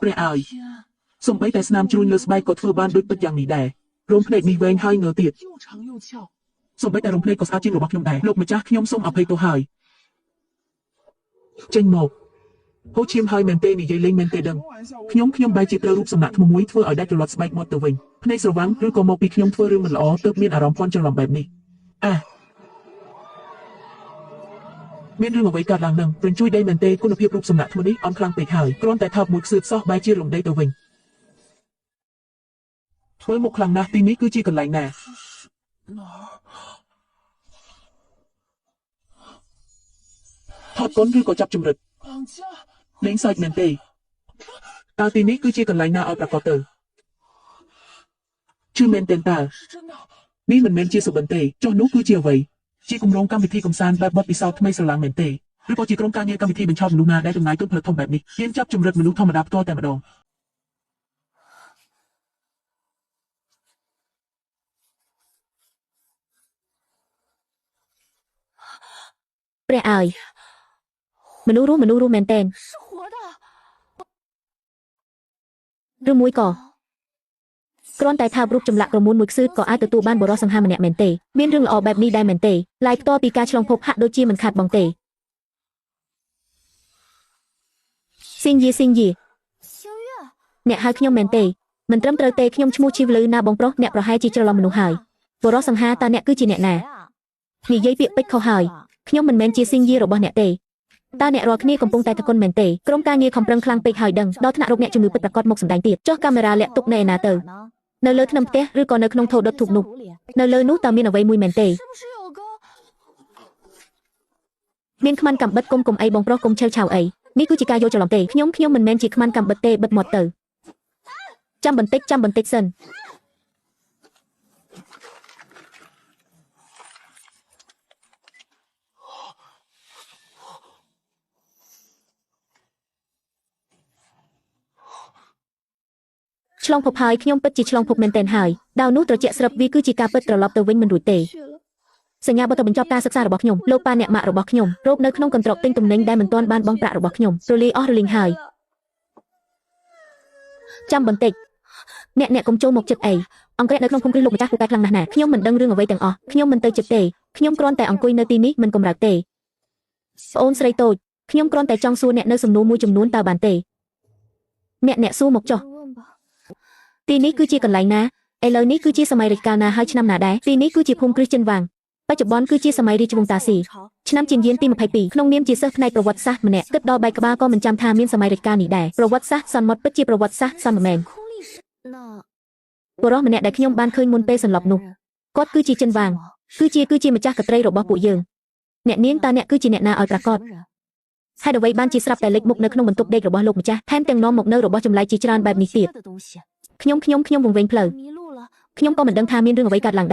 ព្រះអើយសំបីតែស្នាមជ្រួញលើស្បែកក៏ធ្វើបានដូចពិតយ៉ាងនេះដែររោមភ្នែកនេះវែងហើយងើទៀតសំបីតែរោមភ្នែកក៏ស្អាតជាងរបស់ខ្ញុំដែរលោកម្ចាស់ខ្ញុំសូមអភ័យទោសហើយចេញមកហូឈាមហើយមែនទេនិយាយលេងមែនទេដឹងខ្ញុំបែរជាត្រូវរូបសំណាកថ្មមួយធ្វើឲ្យដាច់ត្រឡប់ស្បែកមាត់ទៅវិញភ្នែកស្រវាំងឬក៏មកពីខ្ញុំធ្វើរឿងមិនល្អទើបមានអារម្មណ៍ភ័ន្តច្រឡំបែបនេះមានរឿងអ្វីកើតឡើងនឹងព្រឹងជួយដីមែនទេគុណភាពរូបសំណាកថ្មនេះអន់ខ្លាំងពេកហើយគ្រាន់តែថើបមួយខ្សឺតសោះបែរជារំដេកទៅវិញធ្វើមកខ្លាំងណាស់ទីនេះគឺជាកន្លែងណាថតកុនឬក៏ចាប់ជំរិតលេងសើចមែនទេតើទីនេះគឺជាកន្លែងណាឲ្យប្រកបទៅជឿមែនទេតើនេះមិនមែនជាសុបិនទេចុះនោះគឺជាអ្វីជាគម្រោងកម្មវិធីកំសាន្តបែបបទពិសោធន៍ថ្មីស្រឡាងមែនទេឬក៏ជាក្រុមការងារកម្មវិធីបញ្ឆោតមនុស្សណាដែលចំណាយទុនផលិតធំបែបនេះហ៊ានចាប់ជំរិតមនុស្សធម្មតាផ្ទាល់តែម្ដងព្រះអើយមនុស្សរស់មែនតែនឬមួយក៏គ្រាន់តែថារូបចម្លាក់ក្រមួនមួយខ្សឺតក៏អាចទទួលបានបរិសង្ហាម្នាក់មែនទេមានរឿងល្អបែបនេះដែរមែនទេឡាយផ្ទាល់ពីការឆ្លងភពហាក់ដូចជាមិនខាតបង់ទេស៊ីងយីអ្នកហៅខ្ញុំមែនទេមិនត្រឹមត្រូវទេខ្ញុំឈ្មោះជីវលឺណាបងប្រុសអ្នកប្រហែលជាច្រឡំមនុស្សហើយបរិសង្ហាតើអ្នកគឺជាអ្នកណានិយាយពាក្យពេចន៍ខុសហើយខ្ញុំមិនមែនជាស៊ីងយីរបស់អ្នកទេតើអ្នករាល់គ្នាកំពុងតែតកុនមែនទេក្រុមការងារខំប្រឹងខ្លាំងពេកហើយដឹងដល់ថ្នាក់រកអ្នកជំងឺពិតប្រាកដមកសម្ដែងទៀតចុះកាមេរ៉ាលាក់ទុកនៅឯណាទៅនៅលើថ្នាំផ្ទះឬក៏នៅក្នុងថូដុតធូបនោះនៅលើនោះតើមានអ្វីមួយមែនទេមានខ្មាន់កំបិតគុំអីបងប្រុសគុំឆៅឆៅអីនេះគឺជាការយល់ច្រឡំទេខ្ញុំមិនមែនជាខ្មាន់កំបិតទេបិទមាត់ទៅចាំបន្តិចសិនឆ្លងភពហើយខ្ញុំពិតជាឆ្លងភពមែនទែនហើយដាវនោះត្រជាក់ស្រាប់វាគឺជាការពិតត្រឡប់ទៅវិញមិនរួចទេសញ្ញាបត្របញ្ចប់ការសិក្សារបស់ខ្ញុំលោកប៉ាអ្នកម៉ាក់របស់ខ្ញុំរោបនៅក្នុងកន្ត្រកទិញទំនិញដែលមិនទាន់បានបង់ប្រាក់របស់ខ្ញុំរលាយអស់រលីងហើយចាំបន្តិចអ្នកកុំចូលមកចិត្តអីអង្គរៈនៅក្នុងភូមិគ្រឹះលោកម្ចាស់ពូកែខ្លាំងណាស់ណាខ្ញុំមិនដឹងរឿងអ្វីទាំងអស់ខ្ញុំមិនទៅចិត្តទេខ្ញុំគ្រាន់តែអង្គុយនៅទីនេះមិនកំរើកទេប្អូនស្រីតូចខ្ញុំគ្រាន់តែចង់សួរអ្នកនៅសំណួរមួយចំនួនតើបានទេអ្នកសួរមកចុះទីនេះគឺជាកន្លែងណាឥឡូវនេះគឺជាសម័យរាជការណាហើយឆ្នាំណាដែរទីនេះគឺជាភូមិគ្រីស្ចិនវាងបច្ចុប្បន្នគឺជាសម័យរាជវង្សតាស៊ីឆ្នាំជាយានទី22ក្នុងនាមជាសិស្សផ្នែកប្រវត្តិសាស្ត្រម្នាក់គិតដល់បែកក្បាលក៏មិនចាំថាមានសម័យរាជការនេះដែរប្រវត្តិសាស្ត្រសន្មត់ពិតជាប្រវត្តិសាស្ត្រសមមែនបុរសម្នាក់ដែលខ្ញុំបានឃើញមុនពេលសន្លប់នោះគាត់គឺជាចិនវាងគឺជាម្ចាស់កត្រីរបស់ពួកយើងអ្នកនាងតើអ្នកគឺជាអ្នកណាឲ្យប្រកាសហេតុអ្វីបានជាស្រាប់តែលេចមុខនៅក្នុងបន្ទប់ដេករបស់លោកម្ចាស់ថែមទាំងនាំមកនៅរបស់ចម្លែកជាច្រើនបែបនេះទៀតខ្ញុំវង្វេងផ្លូវខ្ញុំក៏មិនដឹងថាមានរឿងអ្វីកើតឡើង